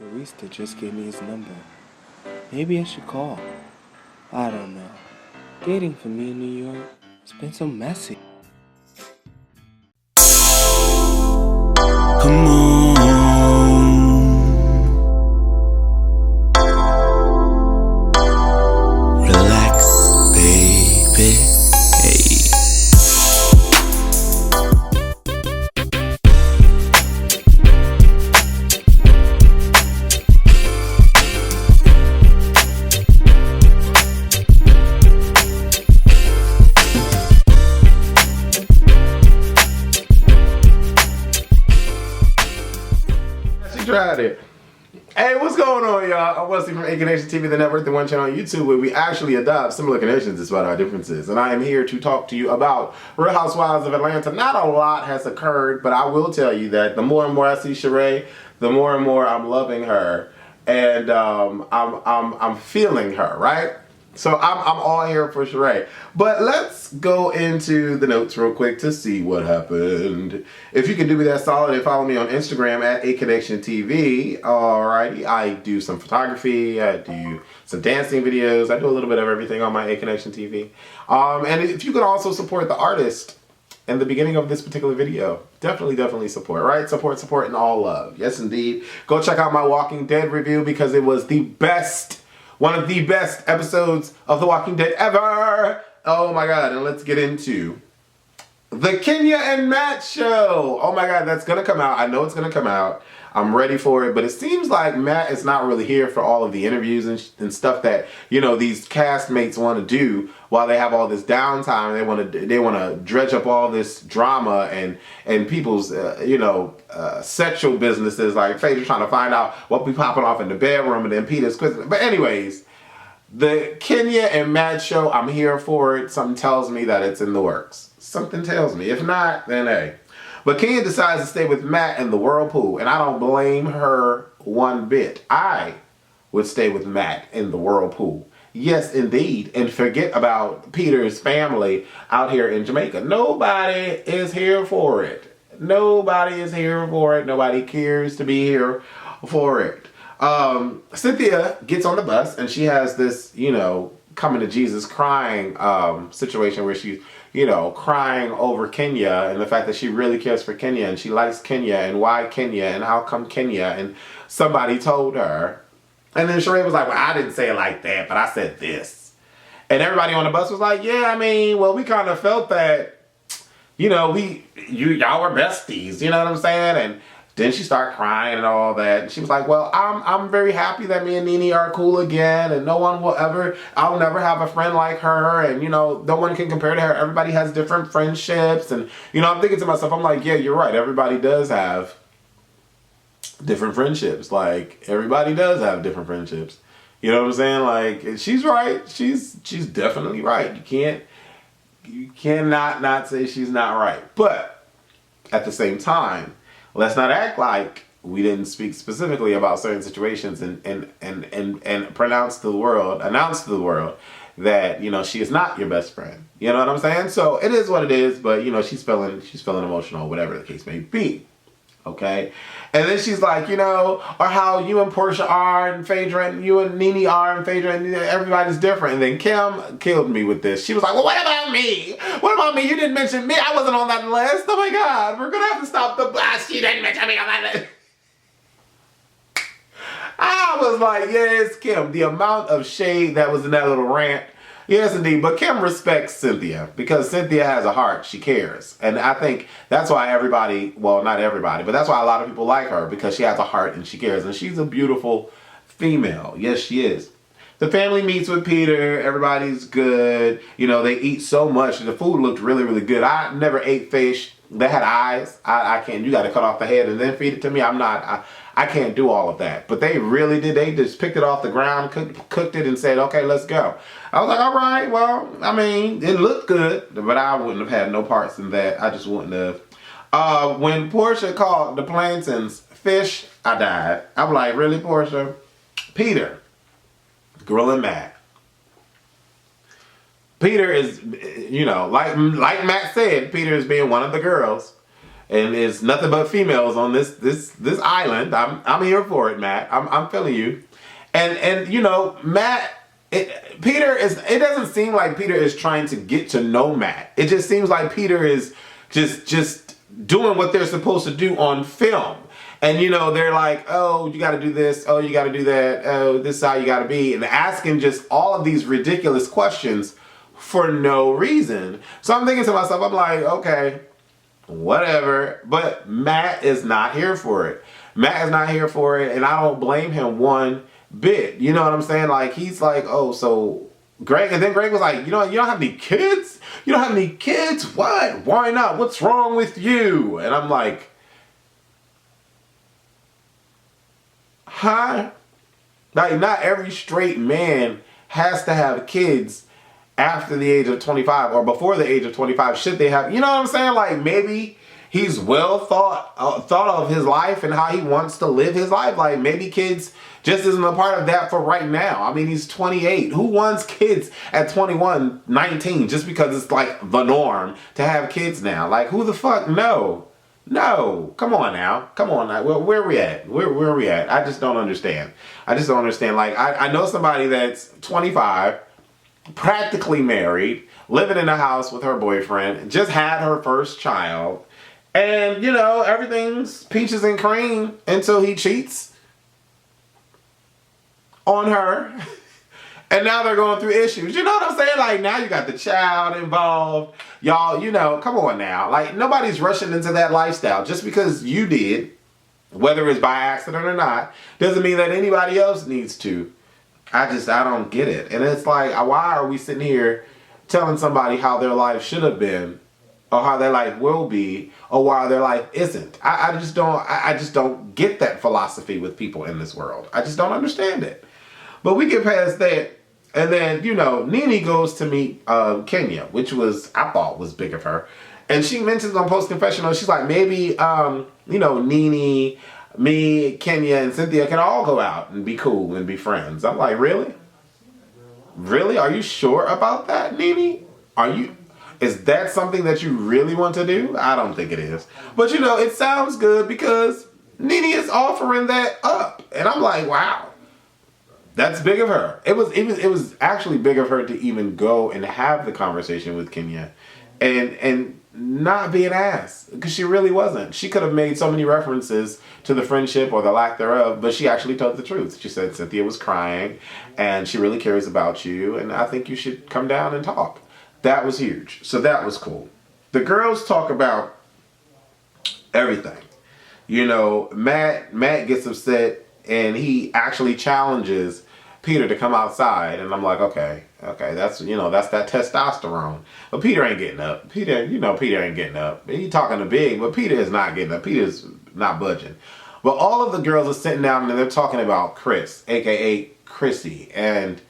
barista just gave me his number. Maybe I should call. I don't know. Dating for me in New York has been so messy. Come on, relax, baby. Hey. She tried it. Hey, what's going on, y'all? I'm Wesley from Nation TV, the network, the one channel on YouTube where we actually adopt similar connections despite our differences. And I am here to talk to you about Real Housewives of Atlanta. Not a lot has occurred, but I will tell you that the more and more I see Sheree, the more and more I'm loving her, and I'm feeling her, right? So I'm all here for Sheree. But let's go into the notes real quick to see what happened. If you can do me that solid and follow me on Instagram at AConnectionTV. Alrighty, I do some photography, I do some dancing videos, I do a little bit of everything on my AConnectionTV. And if you could also support the artist in the beginning of this particular video, definitely support, right? Support, and all love. Yes, indeed. Go check out my Walking Dead review because it was the best, one of the best episodes of The Walking Dead ever. Oh my God, and let's get into the Kenya and Matt show. Oh my God, that's gonna come out. I know it's gonna come out. I'm ready for it, but it seems like Matt is not really here for all of the interviews and stuff that, you know, these castmates want to do while they have all this downtime. They want to dredge up all this drama and people's sexual businesses, like Phaedra trying to find out what be popping off in the bedroom, and then Peter's quizzing. But anyways, the Kenya and Matt show, I'm here for it. Something tells me that it's in the works. Something tells me. If not, then hey. But Kenya decides to stay with Matt in the whirlpool, and I don't blame her one bit. I would stay with Matt in the whirlpool. Yes, indeed. And forget about Peter's family out here in Jamaica. Nobody is here for it. Nobody is here for it. Nobody cares to be here for it. Cynthia gets on the bus, and she has this, coming to Jesus crying situation where she's, crying over Kenya and the fact that she really cares for Kenya and she likes Kenya and why Kenya and how come Kenya, and somebody told her. And then Sheree was like, well, I didn't say it like that, but I said this. And everybody on the bus was like, yeah, I mean, well, we kind of felt that, y'all were besties, you know what I'm saying? And then she started crying and all that. And she was like, well, I'm very happy that me and NeNe are cool again, and I'll never have a friend like her, and no one can compare to her. Everybody has different friendships. And I'm thinking to myself, I'm like, yeah, you're right. Everybody does have different friendships. Like, everybody does have different friendships. You know what I'm saying? Like, she's right. She's definitely right. You cannot not say she's not right. But at the same time, let's not act like we didn't speak specifically about certain situations and announce to the world that, she is not your best friend. You know what I'm saying? So it is what it is, but she's feeling emotional, whatever the case may be. Okay? And then she's like, or how you and Porsha are, and Phaedra, and you and NeNe are, and Phaedra, and everybody's different. And then Kim killed me with this. She was like, well, what about me? What about me? You didn't mention me. I wasn't on that list. Oh my God, we're going to have to stop the blast. You didn't mention me on that list. I was like, yes, Kim. The amount of shade that was in that little rant. Yes, indeed. But Kim respects Cynthia because Cynthia has a heart. She cares. And I think that's why everybody, well, not everybody, but that's why a lot of people like her, because she has a heart and she cares. And she's a beautiful female. Yes, she is. The family meets with Peter. Everybody's good. They eat so much. The food looked really, really good. I never ate fish that had eyes. I can't. You got to cut off the head and then feed it to me. I can't do all of that. But they really did. They just picked it off the ground, cooked it, and said, okay, let's go. I was like, all right, well, I mean, it looked good, but I wouldn't have had no parts in that. I just wouldn't have. When Porsha called the plantains fish, I died. I'm like, really, Porsha? Peter, grilling Matt. Peter is, like Matt said, Peter is being one of the girls. and it's nothing but females on this island. I'm here for it, Matt. I'm feeling you. And you know, Matt, Peter is, it doesn't seem like Peter is trying to get to know Matt. It just seems like Peter is just doing what they're supposed to do on film. And you know, they're like, oh, you gotta do this, oh, you gotta do that, oh, this is how you gotta be, and asking just all of these ridiculous questions for no reason. So I'm thinking to myself, I'm like, okay, whatever. But Matt is not here for it. Matt is not here for it, and I don't blame him one bit. You know what I'm saying? Like, he's like, oh, so Greg, and then Greg was like, you know, you don't have any kids? You don't have any kids? What? Why not? What's wrong with you? And I'm like, huh? Like, not every straight man has to have kids after the age of 25 or before the age of 25. Should they have, you know what I'm saying? Like, maybe he's well thought of his life and how he wants to live his life. Like, maybe kids just isn't a part of that for right now. I mean, he's 28. Who wants kids at 21, 19 just because it's like the norm to have kids now? Like, who the fuck? No, come on now. Where are we at? Where are we at? I just don't understand. Like, I know somebody that's 25, practically married, living in a house with her boyfriend, just had her first child, and, you know, everything's peaches and cream until he cheats on her. And now they're going through issues. You know what I'm saying? Like, now you got the child involved. Y'all, you know, come on now. Like, nobody's rushing into that lifestyle. Just because you did, whether it's by accident or not, doesn't mean that anybody else needs to. I don't get it. And it's like, why are we sitting here telling somebody how their life should have been, or how their life will be, or why their life isn't? I just don't get that philosophy with people in this world. I just don't understand it. But we get past that. And then, you know, NeNe goes to meet Kenya, which I thought was big of her. And she mentions on Post Confessional, she's like, maybe, you know, NeNe, me, Kenya, and Cynthia can all go out and be cool and be friends. I'm like, really? Really? Are you sure about that, NeNe? Is that something that you really want to do? I don't think it is. But, you know, it sounds good because NeNe is offering that up. And I'm like, wow. That's big of her. It was actually big of her to even go and have the conversation with Kenya and not be an ass, because she really wasn't. She could have made so many references to the friendship or the lack thereof, but she actually told the truth. She said Cynthia was crying and she really cares about you, and I think you should come down and talk. That was huge. So that was cool. The girls talk about everything. You know, Matt gets upset and he actually challenges Peter to come outside, and I'm like, okay, that's, you know, that's that testosterone. But Peter ain't getting up. Peter ain't getting up. He talking to Big, but Peter is not getting up. Peter's not budging. But all of the girls are sitting down and they're talking about Chris, aka Chrissy, and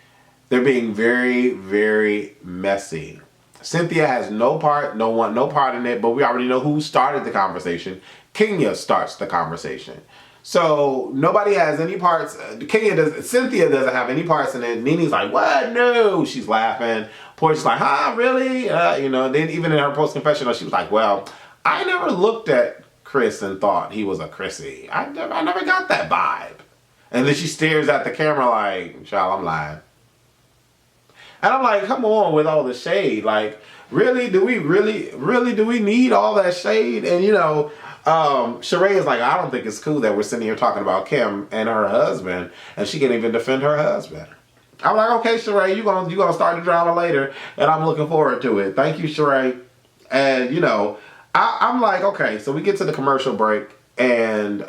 they're being very, very messy. Cynthia has no part in it, but we already know who started the conversation. Kenya starts the conversation. So nobody has any parts. Cynthia doesn't have any parts in it. NeNe's like, what? No. She's laughing. Porsha's like, huh, really? You know, then even in her post confessional, she was like, well, I never looked at Chris and thought he was a Chrissy. I never got that vibe. And then she stares at the camera like, child, I'm lying. And I'm like, come on with all the shade. Like, really? Do we need all that shade? And, you know, Sheree is like, I don't think it's cool that we're sitting here talking about Kim and her husband, and she can't even defend her husband. I'm like, okay, Sheree, you gonna start the drama later, and I'm looking forward to it. Thank you, Sheree. And, you know, I'm like, okay, so we get to the commercial break, and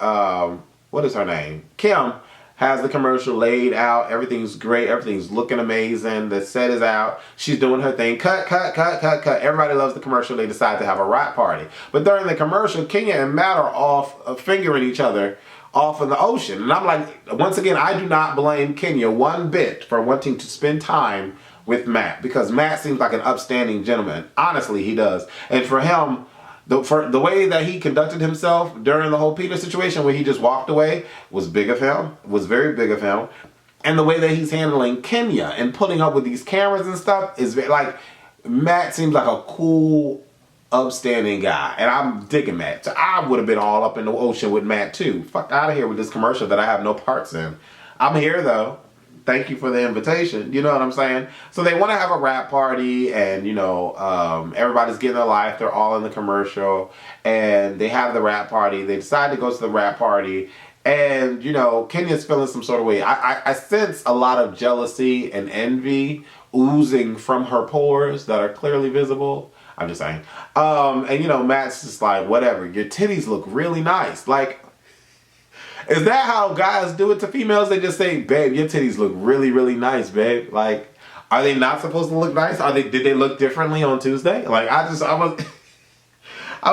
what is her name? Kim has the commercial laid out. Everything's great. everything's looking amazing. The set is out. She's doing her thing. Cut. Everybody loves the commercial. They decide to have a rap party. But during the commercial, Kenya and Matt are off fingering each other off in the ocean. And I'm like, once again, I do not blame Kenya one bit for wanting to spend time with Matt, because Matt seems like an upstanding gentleman. Honestly, he does. And for him, the way that he conducted himself during the whole Peter situation, where he just walked away, was big of him, was very big of him. And the way that he's handling Kenya and putting up with these cameras and stuff is like, Matt seems like a cool upstanding guy, and I'm digging Matt. So I would have been all up in the ocean with Matt too. Fuck out of here with this commercial that I have no parts in. I'm here though. Thank you for the invitation. You know what I'm saying? So they want to have a rap party, and you know, everybody's getting their life. They're all in the commercial, and they have the rap party. They decide to go to the rap party, and you know, Kenya's feeling some sort of way. I sense a lot of jealousy and envy oozing from her pores that are clearly visible. I'm just saying. And you know, Matt's just like, whatever. Your titties look really nice. Like, is that how guys do it to females? They just say, babe, your titties look really, really nice, babe. Like, are they not supposed to look nice? Did they look differently on Tuesday? Like, I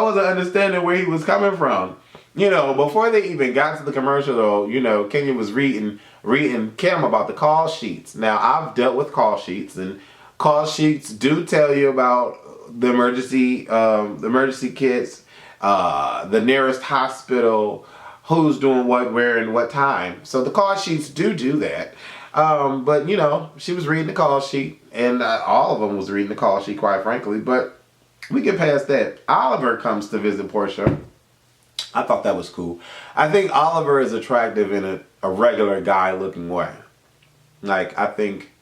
wasn't understanding where he was coming from. You know, before they even got to the commercial though, you know, Kenya was reading Kim about the call sheets. Now, I've dealt with call sheets, and call sheets do tell you about the emergency kits, the nearest hospital, who's doing what, where, and what time. So the call sheets do that. But, you know, she was reading the call sheet, and all of them was reading the call sheet, quite frankly. But we get past that. Oliver comes to visit Porsha. I thought that was cool. I think Oliver is attractive in a regular guy-looking way. Like, I think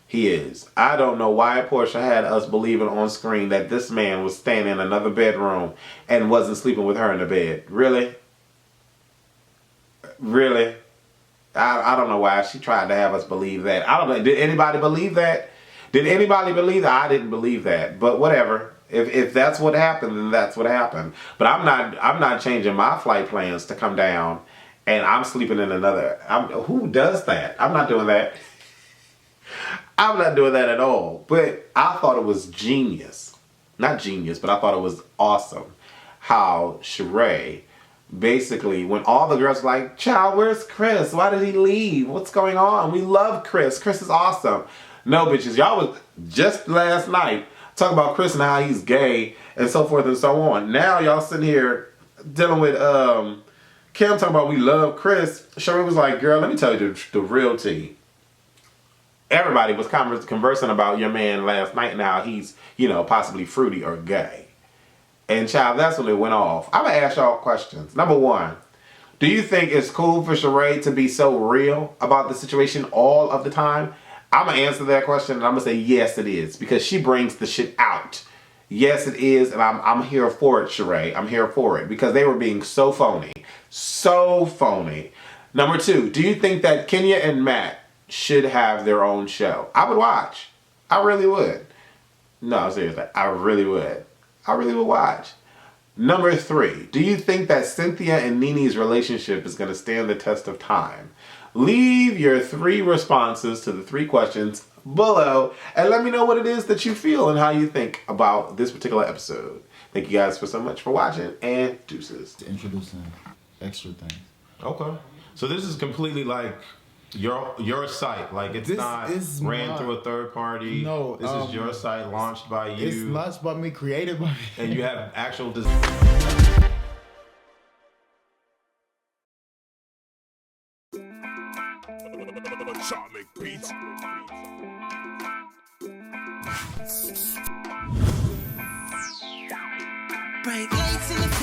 he is. I don't know why Porsha had us believing on screen that this man was staying in another bedroom and wasn't sleeping with her in the bed. Really? Really? I don't know why she tried to have us believe that. I don't know. Did anybody believe that? Did anybody believe that? I didn't believe that. But whatever. If that's what happened, then that's what happened. But I'm not changing my flight plans to come down and I'm sleeping in another. Who does that? I'm not doing that. I'm not doing that at all. But I thought it was genius. Not genius, but I thought it was awesome how Sheree, basically, when all the girls were like, child, where's Chris? Why did he leave? What's going on? We love Chris. Chris is awesome. No, bitches. Y'all was just last night talking about Chris and how he's gay and so forth and so on. Now y'all sitting here dealing with Kim talking about we love Chris. Sheree was like, girl, let me tell you the real tea. Everybody was conversing about your man last night and how he's, you know, possibly fruity or gay. And child, that's when it went off. I'm going to ask y'all questions. Number one, do you think it's cool for Sheree to be so real about the situation all of the time? I'm going to answer that question and I'm going to say yes, it is. Because she brings the shit out. Yes, it is. And I'm here for it, Sheree. I'm here for it. Because they were being so phony. So phony. Number two, do you think that Kenya and Matt should have their own show? I would watch. I really would. No, seriously. I really would. I really would watch. Number three, do you think that Cynthia and NeNe's relationship is going to stand the test of time? Leave your 3 responses to the 3 questions below and let me know what it is that you feel and how you think about this particular episode. Thank you guys so much for watching, and deuces. Introducing extra things. Okay. So this is completely like your site. Like it's not ran through a third party. No. This is your site launched by you. It's launched by me, created by me. And you have actual Charming beats. Break